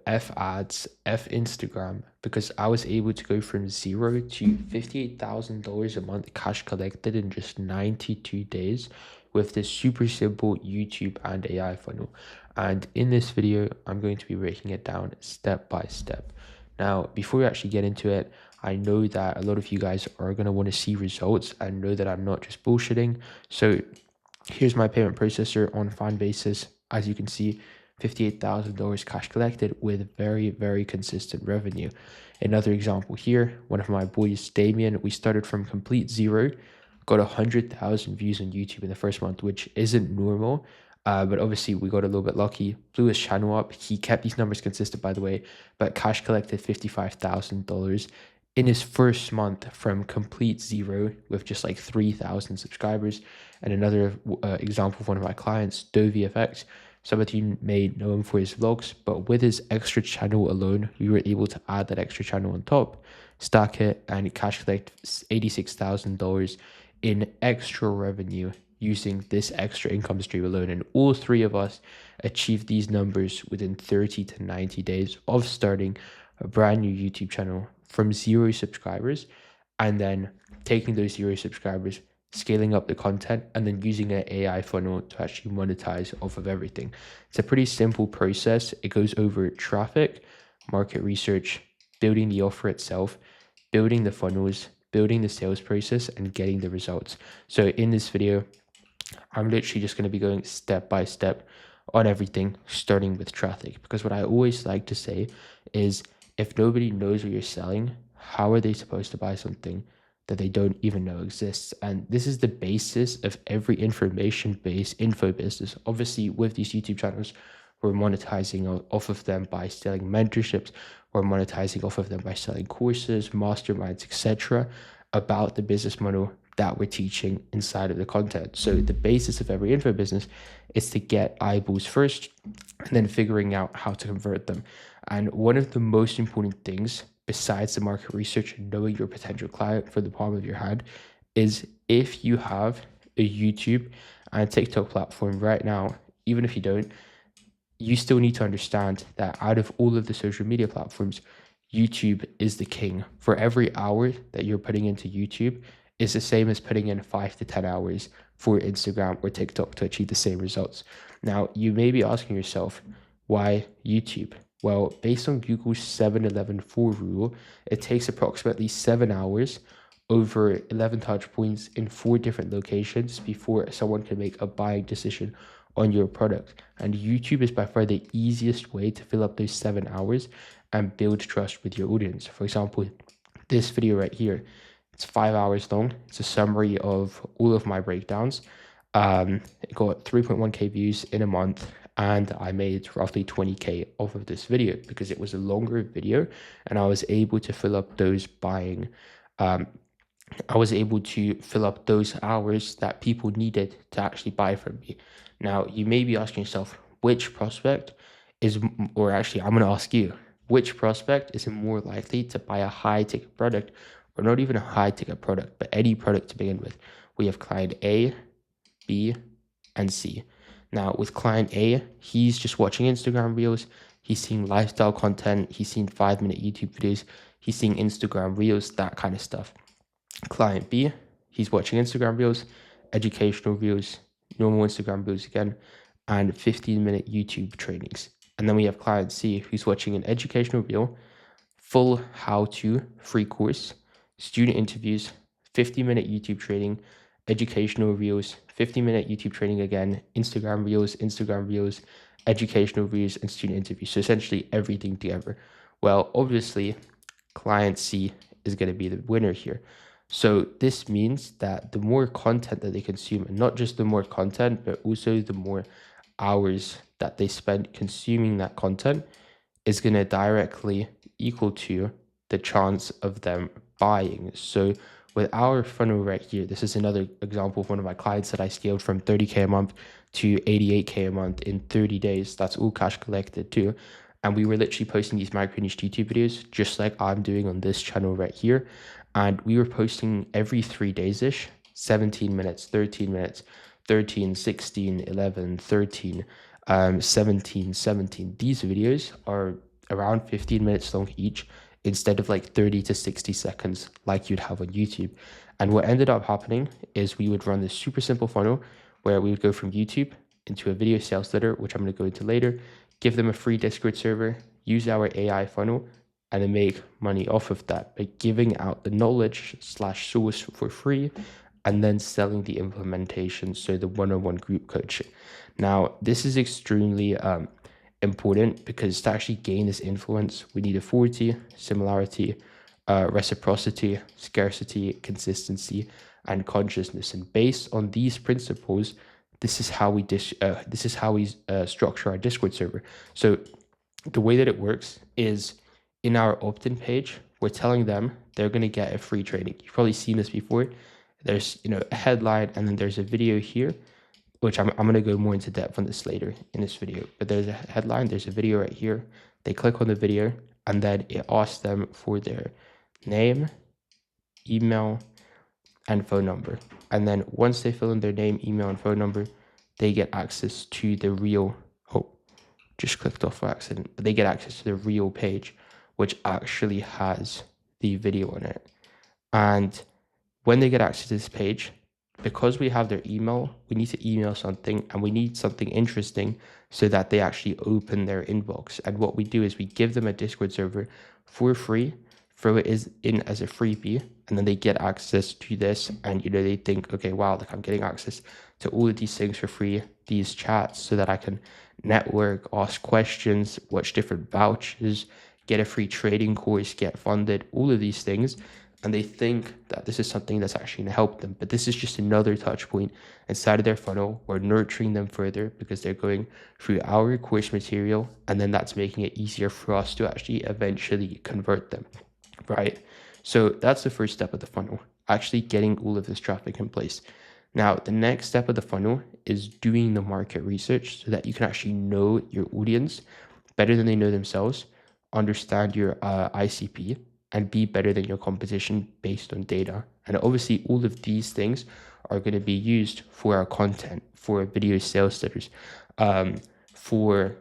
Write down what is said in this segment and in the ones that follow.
F ads, F Instagram, because I was able to go from zero to $58,000 a month cash collected in just 92 days with this super simple YouTube and AI funnel. And in this video, I'm going to be breaking it down step by step. Now, before we actually get into it, I know that a lot of you guys are going to want to see results and know that I'm not just bullshitting. So here's my payment processor on fan basis. As you can see, $58,000 cash collected with very, very consistent revenue. Another example here, one of my boys, Damien, we started from complete zero, got 100,000 views on YouTube in the first month, which isn't normal. But obviously we got a little bit lucky, blew his channel up. He kept these numbers consistent, by the way, but cash collected $55,000 in his first month from complete zero with just like 3,000 subscribers. And another example of one of my clients, DoVFX, some of you may know him for his vlogs, but with his extra channel alone, we were able to add that extra channel on top, stack it, and cash collect $86,000 in extra revenue using this extra income stream alone. And all three of us achieved these numbers within 30 to 90 days of starting a brand new YouTube channel from 0 subscribers, and then taking those 0 subscribers, scaling up the content, and then using an AI funnel to actually monetize off of everything. It's a pretty simple process. It goes over traffic, market research, building the offer itself, building the funnels, building the sales process, and getting the results. So in this video, I'm literally just going to be going step by step on everything, starting with traffic, because what I always like to say is, if nobody knows what you're selling, how are they supposed to buy something that they don't even know exists? And this is the basis of every information-based info business. Obviously, with these YouTube channels, we're monetizing off of them by selling mentorships, we're monetizing off of them by selling courses, masterminds, etc., about the business model that we're teaching inside of the content. So the basis of every info business is to get eyeballs first and then figuring out how to convert them. And one of the most important things, besides the market research and knowing your potential client for the palm of your hand, is if you have a YouTube and a TikTok platform right now, even if you don't, you still need to understand that out of all of the social media platforms, YouTube is the king. For every hour that you're putting into YouTube is the same as putting in 5 to 10 hours for Instagram or TikTok to achieve the same results. Now, you may be asking yourself, why YouTube? Well, based on Google's 7-11-4 rule, it takes approximately 7 hours over 11 touch points in 4 different locations before someone can make a buying decision on your product. And YouTube is by far the easiest way to fill up those 7 hours and build trust with your audience. For example, this video right here, it's 5 hours long. It's a summary of all of my breakdowns. It got 3.1k views in a month, and I made roughly 20k off of this video because it was a longer video, and I was able to fill up those buying. I was able to fill up those hours that people needed to actually buy from me. Now, you may be asking yourself, which prospect is, or actually, I'm going to ask you, which prospect is more likely to buy a high ticket product, or not even a high ticket product, but any product to begin with? We have client A, B, and C. Now, with client A, he's just watching Instagram reels. He's seeing lifestyle content. He's seeing 5-minute YouTube videos. He's seeing Instagram reels, that kind of stuff. Client B, he's watching Instagram reels, educational reels, normal Instagram reels again, and 15-minute YouTube trainings. And then we have client C, who's watching an educational reel, full how-to free course, student interviews, 50-minute YouTube training, educational reels, 50-minute YouTube training again, Instagram reels, educational reels, and student interviews. So essentially everything together. Well, obviously, client C is going to be the winner here. So this means that the more content that they consume, and not just the more content, but also the more hours that they spend consuming that content, is going to directly equal to the chance of them buying. So with our funnel right here, this is another example of one of my clients that I scaled from 30k a month to 88k a month in 30 days. That's all cash collected too. And we were literally posting these micro niche YouTube videos, just like I'm doing on this channel right here. And we were posting every 3 days-ish, 17 minutes, 13 minutes, 13, 16, 11, 13, 17, 17. These videos are around 15 minutes long each, instead of like 30 to 60 seconds like you'd have on YouTube. And what ended up happening is we would run this super simple funnel where we would go from YouTube into a video sales letter, which I'm going to go into later, give them a free Discord server, use our AI funnel, and then make money off of that by giving out the knowledge slash source for free, and then selling the implementation, so the one-on-one group coaching. Now, this is extremely important because to actually gain this influence, we need authority, similarity, reciprocity, scarcity, consistency, and consciousness. And based on these principles, this is how we structure our Discord server. So the way that it works is in our opt-in page, we're telling them they're going to get a free training. You've probably seen this before. There's a headline, and then there's a video here, which I'm going to go more into depth on this later in this video. But there's a headline, there's a video right here. They click on the video, and then it asks them for their name, email, and phone number. And then once they fill in their name, email, and phone number, they get access to the real, just clicked off by accident, but they get access to the real page, which actually has the video on it. And when they get access to this page, because we have their email, we need to email something, and we need something interesting so that they actually open their inbox. And what we do is we give them a Discord server for free, throw it in as a freebie, and then they get access to this. And they think, okay, wow, like I'm getting access to all of these things for free, these chats, so that I can network, ask questions, watch different vouchers, get a free trading course, get funded, all of these things. And they think that this is something that's actually going to help them. But this is just another touch point inside of their funnel. We're nurturing them further because they're going through our course material, and then that's making it easier for us to actually eventually convert them, right? So that's the first step of the funnel, actually getting all of this traffic in place. Now, the next step of the funnel is doing the market research so that you can actually know your audience better than they know themselves, understand your ICP, and be better than your competition based on data. And obviously, all of these things are going to be used for our content, for video sales letters, for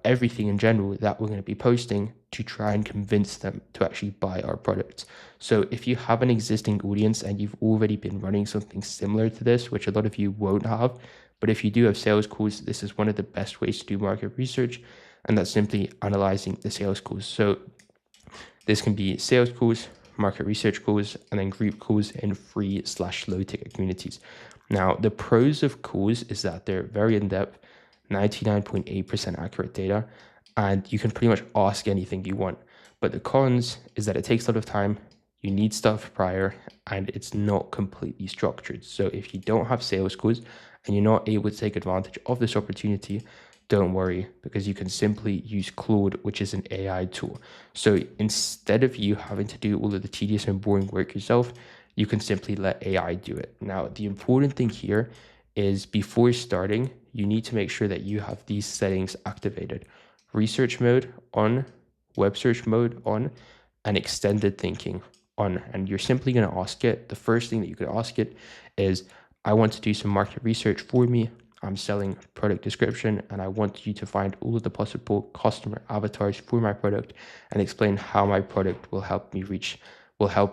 everything in general that we're going to be posting to try and convince them to actually buy our products. So if you have an existing audience and you've already been running something similar to this, which a lot of you won't have, but if you do have sales calls, this is one of the best ways to do market research, and that's simply analyzing the sales calls. So this can be sales calls, market research calls, and then group calls in free/low ticket communities. Now, the pros of calls is that they're very in-depth, 99.8% accurate data, and you can pretty much ask anything you want. But the cons is that it takes a lot of time, you need stuff prior, and it's not completely structured. So if you don't have sales calls and you're not able to take advantage of this opportunity, don't worry, because you can simply use Claude, which is an AI tool. So instead of you having to do all of the tedious and boring work yourself, you can simply let AI do it. Now, the important thing here is before starting, you need to make sure that you have these settings activated. Research mode on, web search mode on, and extended thinking on. And you're simply going to ask it, the first thing that you could ask it is, I want to do some market research for me. I'm selling product description, and I want you to find all of the possible customer avatars for my product and explain how my product will help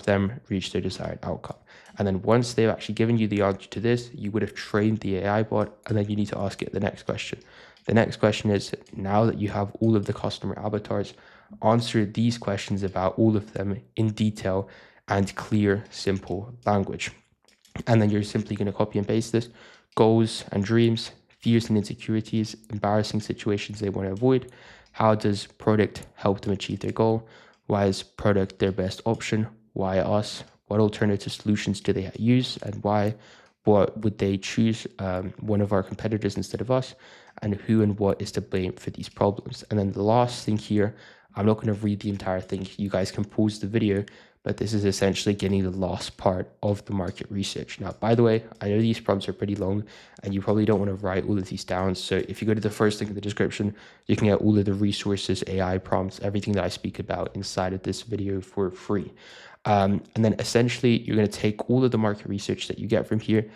them reach their desired outcome. And then once they've actually given you the answer to this, you would have trained the AI bot, and then you need to ask it the next question. The next question is, now that you have all of the customer avatars, answer these questions about all of them in detail and clear, simple language. And then you're simply going to copy and paste this. Goals and dreams, fears and insecurities, embarrassing situations they want to avoid. How does product help them achieve their goal? Why is product their best option? Why us? What alternative solutions do they use, and why? What would they choose one of our competitors instead of us? And who and what is to blame for these problems? And then the last thing here, I'm not going to read the entire thing. You guys can pause the video, but this is essentially getting the last part of the market research. Now, by the way, I know these prompts are pretty long and you probably don't want to write all of these down. So if you go to the first link in the description, you can get all of the resources, AI prompts, everything that I speak about inside of this video for free. And then essentially you're going to take all of the market research that you get from here,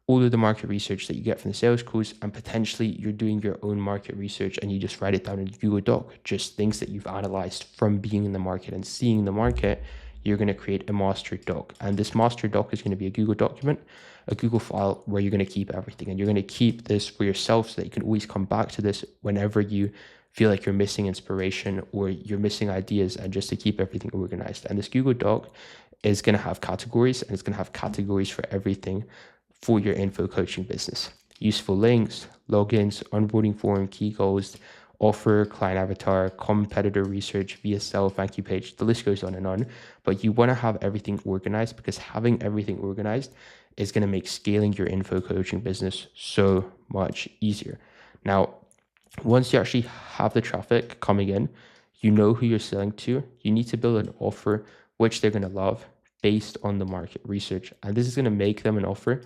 all of the market research that you get from the sales calls, and potentially you're doing your own market research and you just write it down in Google Doc, just things that you've analyzed from being in the market and seeing the market. You're going to create a master doc, and this master doc is going to be a Google document, a Google file where you're going to keep everything, and you're going to keep this for yourself so that you can always come back to this whenever you feel like you're missing inspiration or you're missing ideas, and just to keep everything organized. And this Google Doc is going to have categories, and it's going to have categories for everything for your info coaching business. Useful links, logins, onboarding form, key goals, offer, client avatar, competitor research, VSL, thank you page. The list goes on and on, but you want to have everything organized, because having everything organized is going to make scaling your info coaching business so much easier. Now, once you actually have the traffic coming in, you know who you're selling to, you need to build an offer which they're going to love based on the market research. And this is going to make them an offer.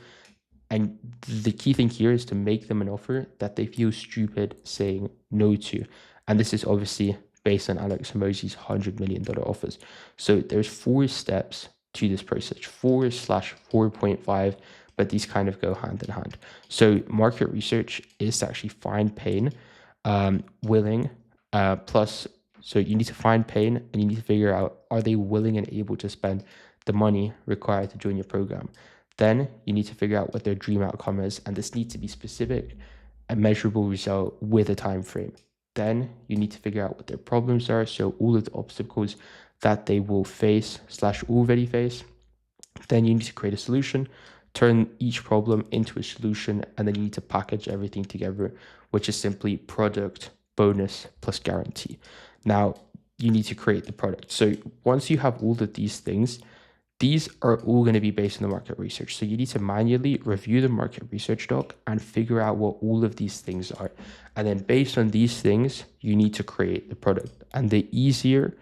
And the key thing here is to make them an offer that they feel stupid saying no to. And this is obviously based on Alex Hormozi's $100 million offers. So there's 4 steps to this process, 4/4.5, but these kind of go hand in hand. So market research is to actually find pain, willing, plus, so you need to find pain and you need to figure out, are they willing and able to spend the money required to join your program? Then you need to figure out what their dream outcome is, and this needs to be specific, a measurable result with a time frame. Then you need to figure out what their problems are, so all of the obstacles that they will face / already face. Then you need to create a solution, turn each problem into a solution, and then you need to package everything together, which is simply product, bonus, plus guarantee. Now, you need to create the product. So once you have all of these things, these are all going to be based on the market research. So you need to manually review the market research doc and figure out what all of these things are. And then based on these things, you need to create the product. And the easier,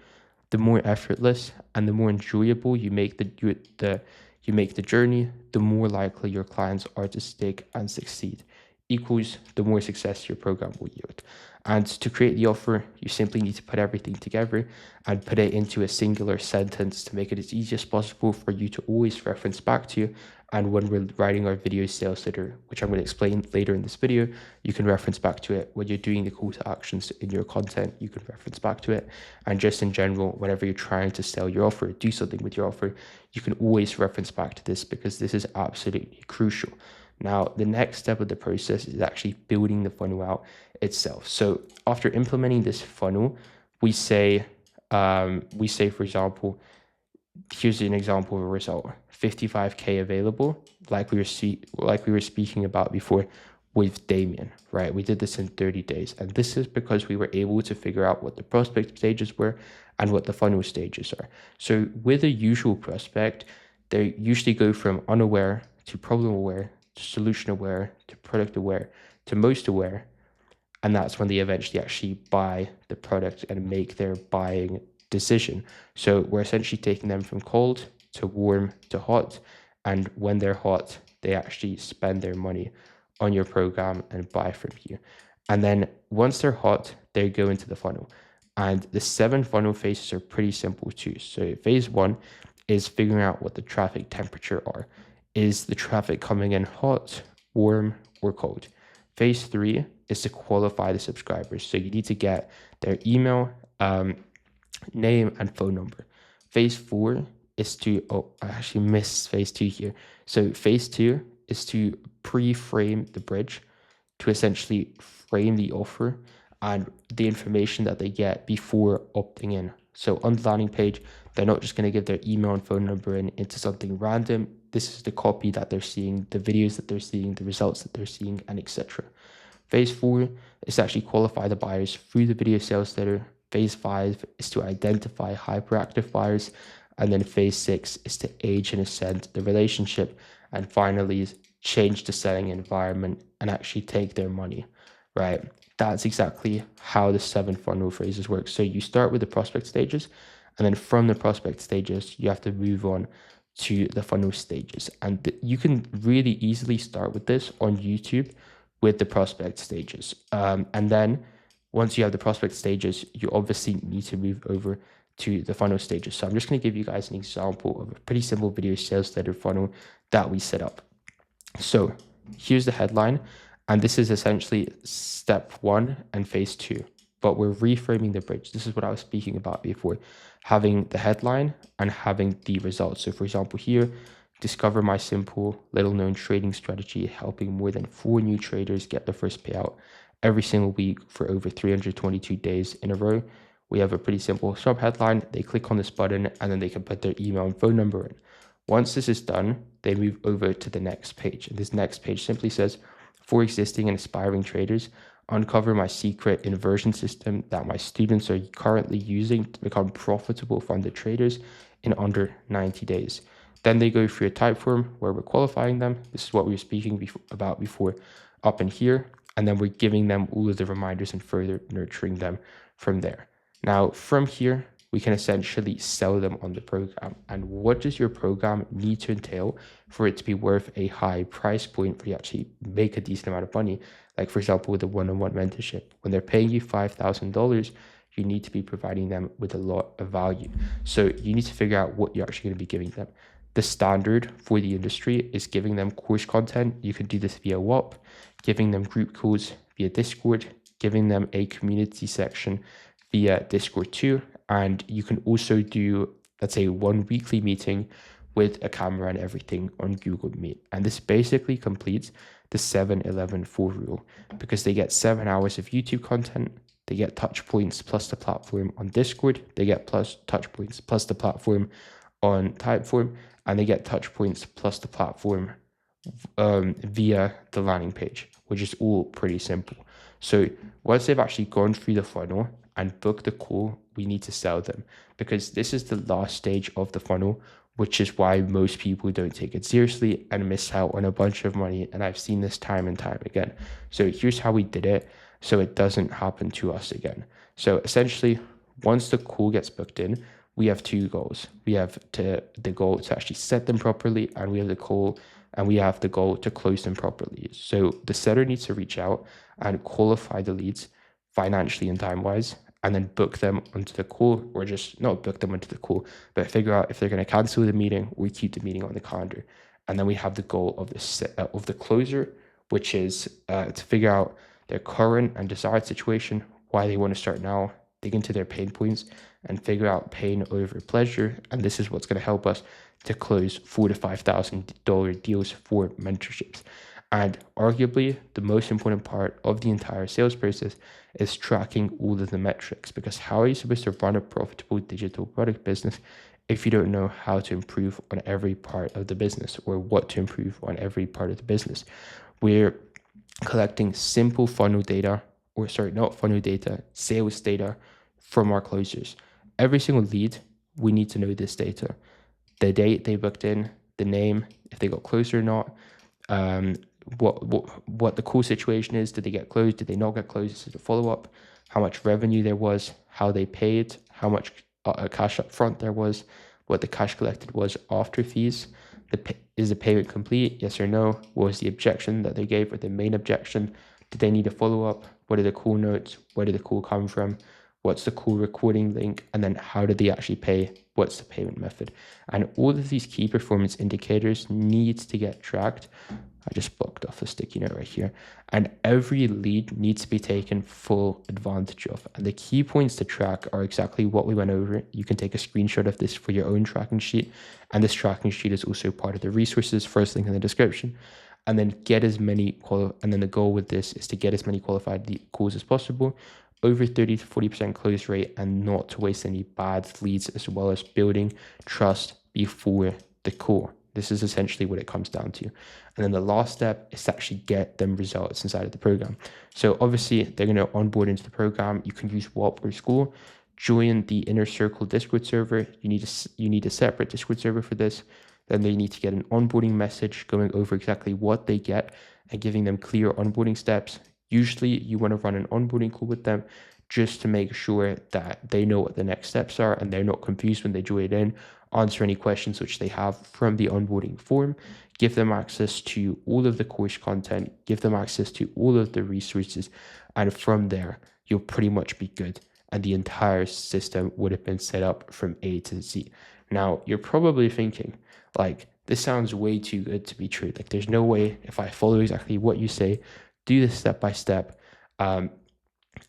the more effortless, and the more enjoyable you make the journey, the more likely your clients are to stick and succeed. Equals the more success your program will yield. And to create the offer, you simply need to put everything together and put it into a singular sentence to make it as easy as possible for you to always reference back to. And when we're writing our video sales letter, which I'm going to explain later in this video, you can reference back to it. When you're doing the call to actions in your content, you can reference back to it. And just in general, whenever you're trying to sell your offer, do something with your offer, you can always reference back to this, because this is absolutely crucial. Now, the next step of the process is actually building the funnel out itself. So after implementing this funnel, we say, for example, here's an example of a result: 55K available, like we were speaking about before with Damien, right? We did this in 30 days. And this is because we were able to figure out what the prospect stages were and what the funnel stages are. So with a usual prospect, they usually go from unaware to problem aware to solution aware to product aware to most aware. And that's when they eventually actually buy the product and make their buying decision. So we're essentially taking them from cold to warm to hot. And when they're hot, they actually spend their money on your program and buy from you. And then once they're hot, they go into the funnel. And the 7 funnel phases are pretty simple too. So phase 1 is figuring out what the traffic temperature are. Is the traffic coming in hot, warm, or cold? Phase 3 is to qualify the subscribers. So you need to get their email, name, and phone number. Phase 4 is to, I actually missed phase 2 here. So phase 2 is to pre-frame the bridge, to essentially frame the offer and the information that they get before opting in. So on the landing page, they're not just going to give their email and phone number into something random. This is the copy that they're seeing, the videos that they're seeing, the results that they're seeing, and etc. Phase 4 is to actually qualify the buyers through the video sales letter. Phase 5 is to identify hyperactive buyers. And then phase 6 is to age and ascend the relationship. And finally, change the selling environment and actually take their money, right? That's exactly how the 7 funnel phases work. So you start with the prospect stages, and then from the prospect stages, you have to move on to the funnel stages. And you can really easily start with this on YouTube with the prospect stages. And then once you have the prospect stages, you obviously need to move over to the funnel stages. So I'm just going to give you guys an example of a pretty simple video sales letter funnel that we set up. So here's the headline, and this is essentially step one and phase two, but we're reframing the bridge. This is what I was speaking about before, having the headline and having the results. So for example, here, discover my simple, little known trading strategy, helping more than 4 new traders get their first payout every single week for over 322 days in a row. We have a pretty simple sub headline. They click on this button and then they can put their email and phone number in. Once this is done, they move over to the next page. And this next page simply says, for existing and aspiring traders, uncover my secret inversion system that my students are currently using to become profitable funded traders in under 90 days. Then they go through a type form where we're qualifying them. This is what we were speaking about before up in here. And then we're giving them all of the reminders and further nurturing them from there. Now, from here, we can essentially sell them on the program. And what does your program need to entail for it to be worth a high price point where you actually make a decent amount of money? Like, for example, with the one-on-one mentorship, when they're paying you $5,000, you need to be providing them with a lot of value. So you need to figure out what you're actually going to be giving them. The standard for the industry is giving them course content. You can do this via WAP, giving them group calls via Discord, giving them a community section via Discord too. And you can also do, let's say, one weekly meeting with a camera and everything on Google Meet. And this basically completes the 7-11-4 rule because they get 7 hours of YouTube content, they get touch points plus the platform on Discord, they get plus touch points plus the platform on Typeform, and they get touch points plus the platform via the landing page, which is all pretty simple. So once they've actually gone through the funnel and booked the call, we need to sell them because this is the last stage of the funnel, which is why most people don't take it seriously and miss out on a bunch of money. And I've seen this time and time again. So here's how we did it so it doesn't happen to us again. So essentially, once the call gets booked in, we have two goals. We have the goal to actually set them properly, and we have the goal to close them properly. So the seller needs to reach out and qualify the leads financially and time-wise, and then book them onto the call, or just not book them onto the call, but figure out if they're going to cancel the meeting or keep the meeting on the calendar. And then we have the goal of the closer, which is to figure out their current and desired situation, why they want to start now, dig into their pain points, and figure out pain over pleasure. And this is what's going to help us to close $4,000 to $5,000 deals for mentorships. And arguably, the most important part of the entire sales process is tracking all of the metrics, because how are you supposed to run a profitable digital product business if you don't know how to improve on every part of the business or what to improve on every part of the business? We're collecting simple funnel data, or sorry, not funnel data, sales data from our closers. Every single lead, we need to know this data. The date they booked in, the name, if they got closed or not, what the call situation is. Did they get closed? Did they not get closed? Is it a follow-up? How much revenue there was, how they paid, how much cash up front there was, what the cash collected was after fees. Is the payment complete? Yes or no? What was the objection that they gave, or the main objection? Did they need a follow-up? What are the call notes? Where did the call come from? What's the call recording link? And then how did they actually pay? What's the payment method? And all of these key performance indicators need to get tracked. I just blocked off a sticky note right here. And every lead needs to be taken full advantage of. And the key points to track are exactly what we went over. You can take a screenshot of this for your own tracking sheet. And this tracking sheet is also part of the resources, first link in the description. And then and then the goal with this is to get as many qualified calls as possible, over 30 to 40% close rate, and not to waste any bad leads, as well as building trust before the call. This is essentially what it comes down to. And then the last step is to actually get them results inside of the program. So obviously they're going to onboard into the program. You can use WAP or School. Join the Inner Circle Discord server. You need a separate Discord server for this. Then they need to get an onboarding message going over exactly what they get and giving them clear onboarding steps. Usually you want to run an onboarding call with them just to make sure that they know what the next steps are and they're not confused when they join in. Answer any questions which they have from the onboarding form, give them access to all of the course content, give them access to all of the resources, and from there, you'll pretty much be good. And the entire system would have been set up from A to Z. Now, you're probably thinking, like, this sounds way too good to be true. Like there's no way if I follow exactly what you say, do this step by step, um,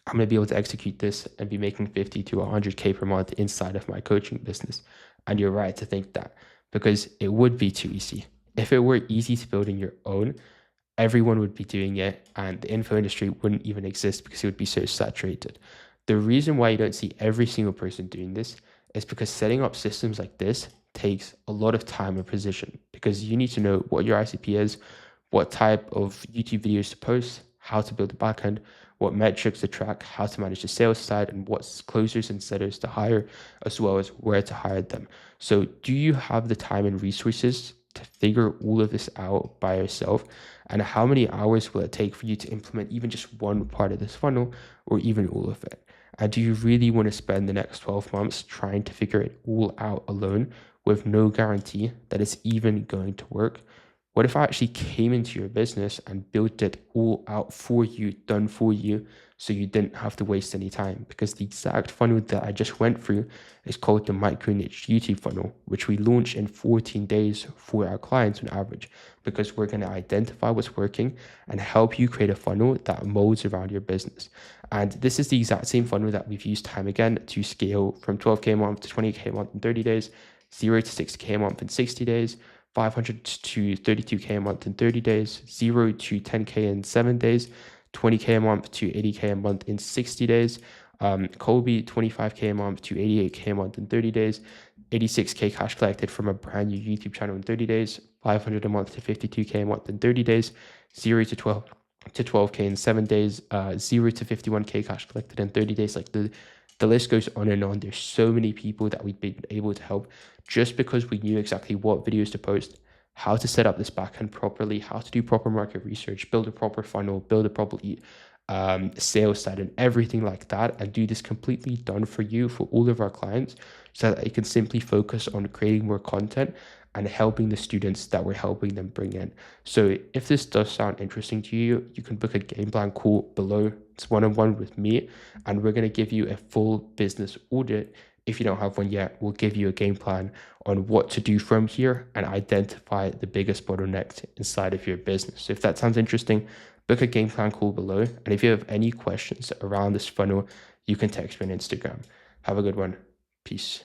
I'm going to be able to execute this and be making 50 to 100K per month inside of my coaching business. And you're right to think that, because it would be too easy. If it were easy to build on your own, everyone would be doing it and the info industry wouldn't even exist because it would be so saturated. The reason why you don't see every single person doing this is because setting up systems like this takes a lot of time and precision, because you need to know what your ICP is, what type of YouTube videos to post, how to build the backend, what metrics to track, how to manage the sales side, and what closers and setters to hire, as well as where to hire them. So do you have the time and resources to figure all of this out by yourself? And how many hours will it take for you to implement even just one part of this funnel, or even all of it? And do you really want to spend the next 12 months trying to figure it all out alone with no guarantee that it's even going to work? What if I actually came into your business and built it all out for you, done for you, so you didn't have to waste any time? Because the exact funnel that I just went through is called the micro niche YouTube funnel, which we launch in 14 days for our clients on average, because we're going to identify what's working and help you create a funnel that molds around your business. And this is the exact same funnel that we've used time again to scale from 12K a month to 20K a month in 30 days, 0 to 6K a month in 60 days, 500 to 32K a month in 30 days, 0 to 10K in 7 days, 20K a month to 80K a month in 60 days, Kobe 25K a month to 88K a month in 30 days, 86K cash collected from a brand new YouTube channel in 30 days, 500 a month to 52K a month in 30 days, 0 to 12K in 7 days, 0 to 51K cash collected in 30 days. Like the list goes on and on. There's so many people that we've been able to help just because we knew exactly what videos to post, how to set up this backend properly, how to do proper market research, build a proper funnel, build a proper sales side, and everything like that, and do this completely done for you for all of our clients, so that you can simply focus on creating more content and helping the students that we're helping them bring in. So if this does sound interesting to you, you can book a game plan call below. It's one-on-one with me, and we're going to give you a full business audit. If you don't have one yet, we'll give you a game plan on what to do from here and identify the biggest bottlenecks inside of your business. So if that sounds interesting, book a game plan call below. And if you have any questions around this funnel, you can text me on Instagram. Have a good one. Peace.